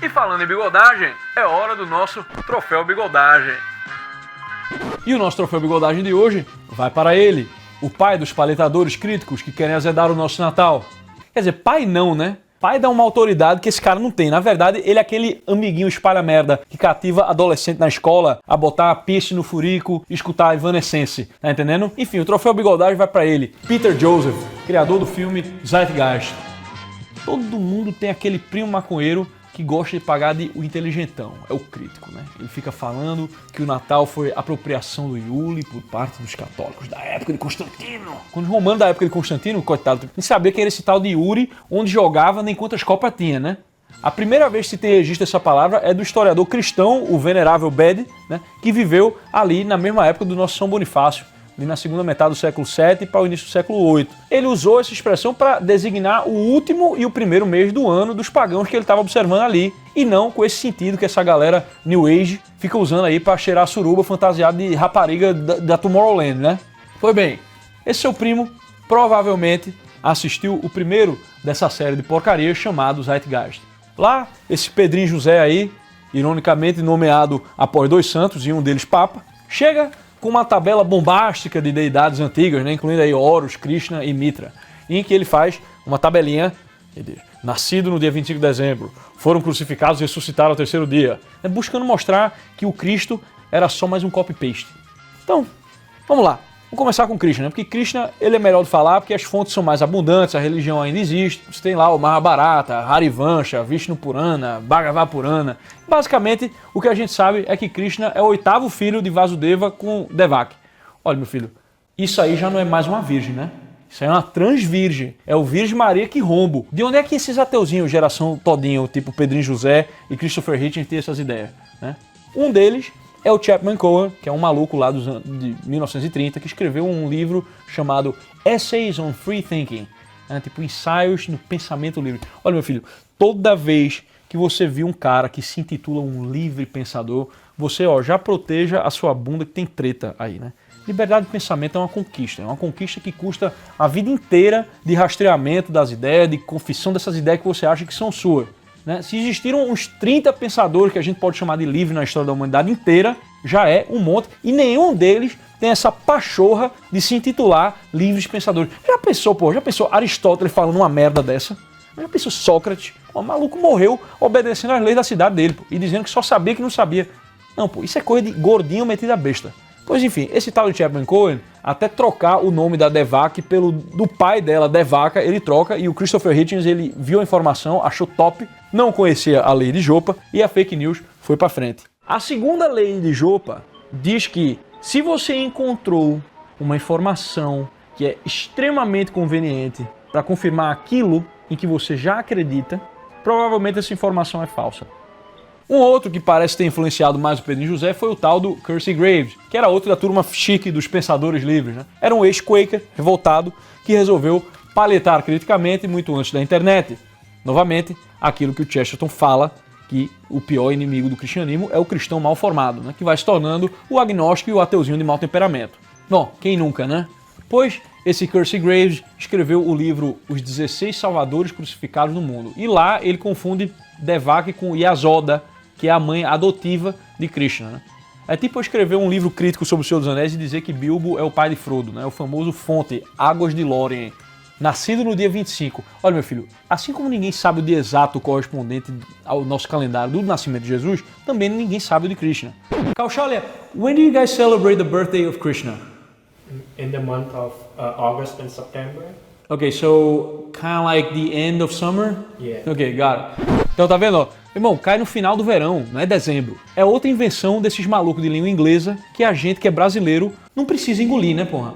E falando em bigodagem, é hora do nosso Troféu Bigodagem. E o nosso Troféu Bigodagem de hoje vai para ele, o pai dos paletadores críticos que querem azedar o nosso Natal. Quer dizer, pai não, né? Pai dá uma autoridade que esse cara não tem. Na verdade, ele é aquele amiguinho espalha-merda que cativa adolescente na escola a botar piercing no furico e escutar Evanescence. Tá entendendo? Enfim, o Troféu Bigodagem vai pra ele. Peter Joseph, criador do filme Zeitgeist. Todo mundo tem aquele primo maconheiro que gosta de pagar de o inteligentão. É o crítico, né? Ele fica falando que o Natal foi apropriação do Iule por parte dos católicos da época de Constantino. Quando os romanos da época de Constantino, coitado, nem sabia que era esse tal de Yuri, onde jogava nem quantas copas tinha, né? A primeira vez que se tem registro dessa palavra é do historiador cristão, o venerável Bede, né? Que viveu ali na mesma época do nosso São Bonifácio, ali na segunda metade do século VII para o início do século VIII. Ele usou essa expressão para designar o último e o primeiro mês do ano dos pagãos que ele estava observando ali, e não com esse sentido que essa galera New Age fica usando aí para cheirar suruba fantasiado de rapariga da Tomorrowland, né? Pois bem, esse seu primo provavelmente assistiu o primeiro dessa série de porcaria chamado Zeitgeist. Lá, esse Pedrinho José aí, ironicamente nomeado após 2 santos e um deles papa, chega com uma tabela bombástica de deidades antigas, né, incluindo aí Horus, Krishna e Mitra, em que ele faz uma tabelinha, ele diz, nascido no dia 25 de dezembro, foram crucificados e ressuscitaram ao 3º dia, buscando mostrar que o Cristo era só mais um copy-paste. Então, vamos lá. Vamos começar com Krishna, né? Porque Krishna ele é melhor de falar porque as fontes são mais abundantes, a religião ainda existe. Você tem lá o Mahabharata, Harivansha, Vishnu Purana, Bhagavad Purana. Basicamente, o que a gente sabe é que Krishna é o 8º filho de Vasudeva com Devaki. Olha, meu filho, isso aí já não é mais uma virgem, né? Isso aí é uma transvirgem. É o Virgem Maria que rombo. De onde é que esses ateuzinhos, geração todinho, tipo Pedrinho José e Christopher Hitchens, têm essas ideias, né? Um deles é o Chapman Cohen, que é um maluco lá de 1930, que escreveu um livro chamado Essays on Free Thinking, né? Tipo ensaios no pensamento livre. Olha, meu filho, toda vez que você viu um cara que se intitula um livre pensador, você já proteja a sua bunda que tem treta aí, né? Liberdade de pensamento é uma conquista que custa a vida inteira de rastreamento das ideias, de confissão dessas ideias que você acha que são suas. Né? Se existiram uns 30 pensadores que a gente pode chamar de livre na história da humanidade inteira, já é um monte, e nenhum deles tem essa pachorra de se intitular livres pensadores. Já pensou Aristóteles falando uma merda dessa? Já pensou Sócrates? O maluco morreu obedecendo às leis da cidade dele, pô, e dizendo que só sabia que não sabia. Não, pô, isso é coisa de gordinho metido a besta. Pois enfim, esse tal de Chapman Cohen, até trocar o nome da Devaki pelo do pai dela, Devaka, ele troca, e o Christopher Hitchens, ele viu a informação, achou top, não conhecia a lei de Joppa, e a fake news foi pra frente. A segunda lei de Joppa diz que se você encontrou uma informação que é extremamente conveniente para confirmar aquilo em que você já acredita, provavelmente essa informação é falsa. Um outro que parece ter influenciado mais o Pedrinho José foi o tal do Percy Graves, que era outro da turma chique dos pensadores livres, né? Era um ex-Quaker revoltado que resolveu paletar criticamente muito antes da internet. Novamente, aquilo que o Chesterton fala, que o pior inimigo do cristianismo é o cristão mal formado, né? Que vai se tornando o agnóstico e o ateuzinho de mau temperamento. Bom, quem nunca, né? Pois esse Percy Graves escreveu o livro Os 16 Salvadores Crucificados no Mundo. E lá ele confunde Devaki com Yasoda, que é a mãe adotiva de Krishna, né? É tipo eu escrever um livro crítico sobre o Senhor dos Anéis e dizer que Bilbo é o pai de Frodo, né? O famoso fonte, Águas de Lórien, nascido no dia 25. Olha, meu filho, assim como ninguém sabe o dia exato correspondente ao nosso calendário do nascimento de Jesus, também ninguém sabe o de Krishna. Kaushalya, when do you guys celebrate the birthday of Krishna? In the month of August and September. Okay, so kind of like the end of summer? Yeah. Okay, got it. Então tá vendo, ó? Irmão, cai no final do verão, não é dezembro. É outra invenção desses malucos de língua inglesa que a gente que é brasileiro não precisa engolir, né, porra?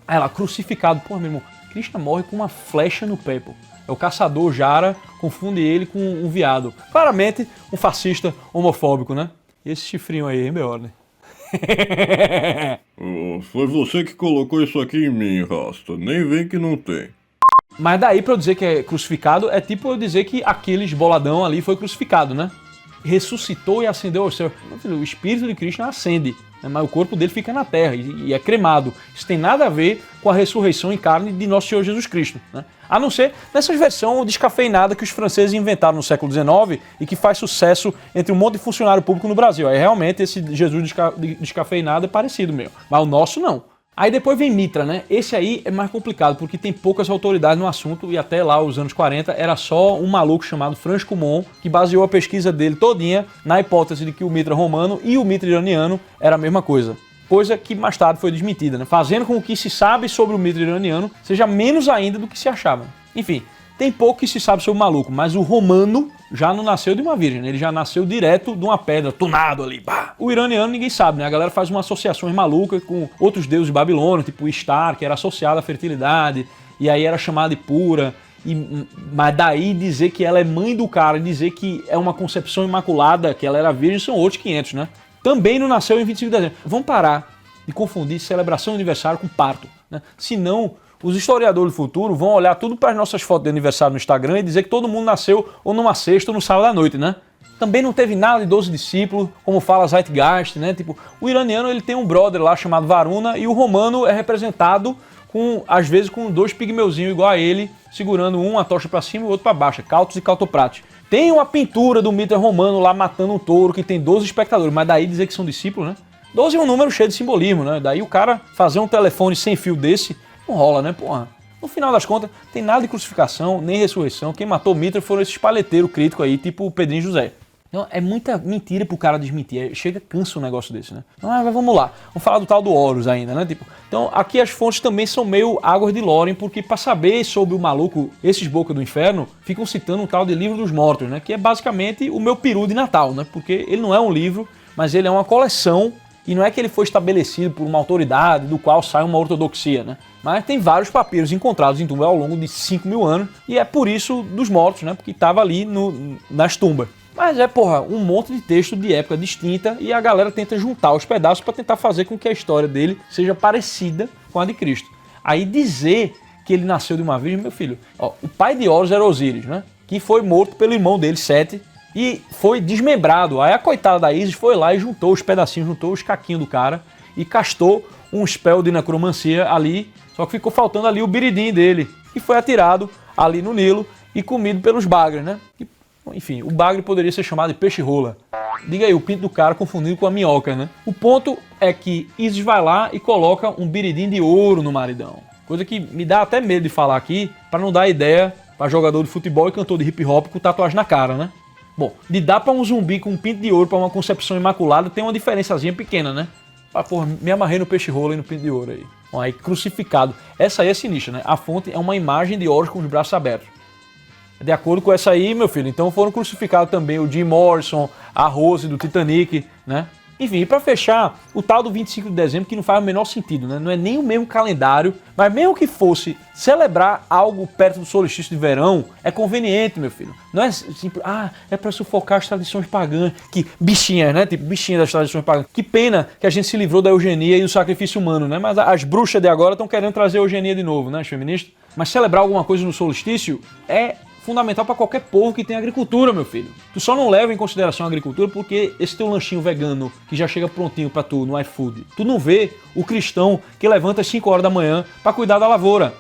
Aí lá, crucificado. Porra, meu irmão, Krishna morre com uma flecha no pé, pô. É o caçador Jara, confunde ele com um viado. Claramente, um fascista homofóbico, né? E esse chifrinho aí, hein, Beorne? Foi você que colocou isso aqui em mim, Rasta. Nem vem que não tem. Mas daí pra eu dizer que é crucificado, é tipo eu dizer que Aquiles boladão ali foi crucificado, né? Ressuscitou e ascendeu ao céu. Meu filho, o espírito de Krishna ascende. né? Mas o corpo dele fica na terra e é cremado. Isso tem nada a ver com a ressurreição em carne de nosso Senhor Jesus Cristo, né? A não ser nessa versão descafeinada que os franceses inventaram no século XIX e que faz sucesso entre um monte de funcionário público no Brasil. Aí realmente esse Jesus descafeinado é parecido mesmo, mas o nosso não. Aí depois vem Mitra, né? Esse aí é mais complicado, porque tem poucas autoridades no assunto e até lá, os anos 40, era só um maluco chamado Franz Cumont que baseou a pesquisa dele todinha na hipótese de que o Mitra romano e o Mitra iraniano era a mesma coisa. Coisa que mais tarde foi desmentida, né? Fazendo com que o que se sabe sobre o Mitra iraniano seja menos ainda do que se achava. Enfim, tem pouco que se sabe sobre o maluco, mas o romano já não nasceu de uma virgem, né? Ele já nasceu direto de uma pedra, tunado ali. Bah. O iraniano ninguém sabe, né? A galera faz umas associações malucas com outros deuses babilônios, tipo Ishtar, que era associado à fertilidade, e aí era chamada de pura. Mas daí dizer que ela é mãe do cara, dizer que é uma concepção imaculada, que ela era virgem, são outros 500, né? Também não nasceu em 25 de dezembro. Vamos parar de confundir celebração de aniversário com parto, né? Senão, os historiadores do futuro vão olhar tudo para as nossas fotos de aniversário no Instagram e dizer que todo mundo nasceu ou numa sexta ou no sábado à noite, né? Também não teve nada de 12 discípulos, como fala Zeitgeist, né? Tipo, o iraniano ele tem um brother lá chamado Varuna e o romano é representado com, às vezes, com 2 pigmeuzinhos igual a ele, segurando um a tocha para cima e o outro para baixo, Cautos e Cautoprates. Tem uma pintura do Mitra romano lá matando um touro que tem 12 espectadores, mas daí dizer que são discípulos, né? 12 é um número cheio de simbolismo, né? Daí o cara fazer um telefone sem fio desse não rola, né, porra? No final das contas, tem nada de crucificação, nem ressurreição. Quem matou Mitra foram esses paleteiros críticos aí, tipo o Pedrinho José. Então, é muita mentira pro cara desmentir. Chega, cansa um negócio desse, né? Mas vamos lá. Vamos falar do tal do Horus ainda, né? Tipo, então, aqui as fontes também são meio águas de Lórien, porque para saber sobre o maluco, esses Boca do Inferno, ficam citando um tal de Livro dos Mortos, né? Que é basicamente o meu peru de Natal, né? Porque ele não é um livro, mas ele é uma coleção. E não é que ele foi estabelecido por uma autoridade do qual sai uma ortodoxia, né? Mas tem vários papiros encontrados em tumbas ao longo de 5.000 anos e é por isso dos mortos, né? Porque estava ali nas tumbas. Mas é, porra, um monte de texto de época distinta e a galera tenta juntar os pedaços para tentar fazer com que a história dele seja parecida com a de Cristo. Aí dizer que ele nasceu de uma virgem, meu filho, ó, o pai de Horus era Osíris, né? Que foi morto pelo irmão dele, Sete, e foi desmembrado. Aí a coitada da Isis foi lá e juntou os pedacinhos, juntou os caquinhos do cara e castou um spell de necromancia ali, só que ficou faltando ali o biridim dele. E foi atirado ali no Nilo e comido pelos bagres, né? E, enfim, o bagre poderia ser chamado de peixe-rola. Diga aí, o pinto do cara confundido com a minhoca, né? O ponto é que Isis vai lá e coloca um biridim de ouro no maridão. Coisa que me dá até medo de falar aqui, para não dar ideia para jogador de futebol e cantor de hip hop com tatuagem na cara, né? Bom, de dar pra um zumbi com um pinto de ouro pra uma concepção imaculada tem uma diferençazinha pequena, né? Ah, porra, me amarrei no peixe-rola e no pinto de ouro aí. Bom, aí crucificado. Essa aí é sinistra, né? A fonte é uma imagem de Horus com os braços abertos. De acordo com essa aí, meu filho, então foram crucificados também o Jim Morrison, a Rose do Titanic, né? Enfim, e pra fechar, o tal do 25 de dezembro que não faz o menor sentido, né? Não é nem o mesmo calendário, mas mesmo que fosse celebrar algo perto do solstício de verão, é conveniente, meu filho. Não é simples, é pra sufocar as tradições pagãs, que bichinhas, né? Tipo, bichinhas das tradições pagãs. Que pena que a gente se livrou da eugenia e do sacrifício humano, né? Mas as bruxas de agora estão querendo trazer a eugenia de novo, né, as feministas? Mas celebrar alguma coisa no solstício é fundamental para qualquer povo que tem agricultura, meu filho. Tu só não leva em consideração a agricultura porque esse teu lanchinho vegano que já chega prontinho para tu no iFood, tu não vê o cristão que levanta às 5 horas da manhã para cuidar da lavoura.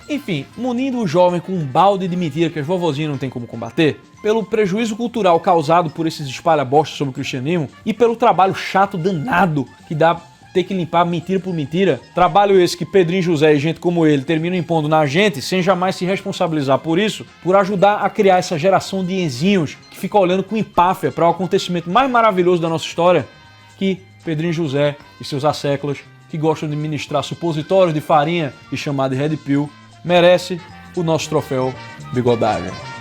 Enfim, munindo o jovem com um balde de mentira que as vovozinhas não tem como combater, pelo prejuízo cultural causado por esses espalha-bosta sobre o cristianismo e pelo trabalho chato danado que dá ter que limpar mentira por mentira, trabalho esse que Pedrinho José e gente como ele terminam impondo na gente sem jamais se responsabilizar por isso, por ajudar a criar essa geração de enzinhos que fica olhando com empáfia para o acontecimento mais maravilhoso da nossa história, que Pedrinho José e seus asséculos, que gostam de ministrar supositórios de farinha e chamar de Red Pill, merece o nosso troféu Bigodagem.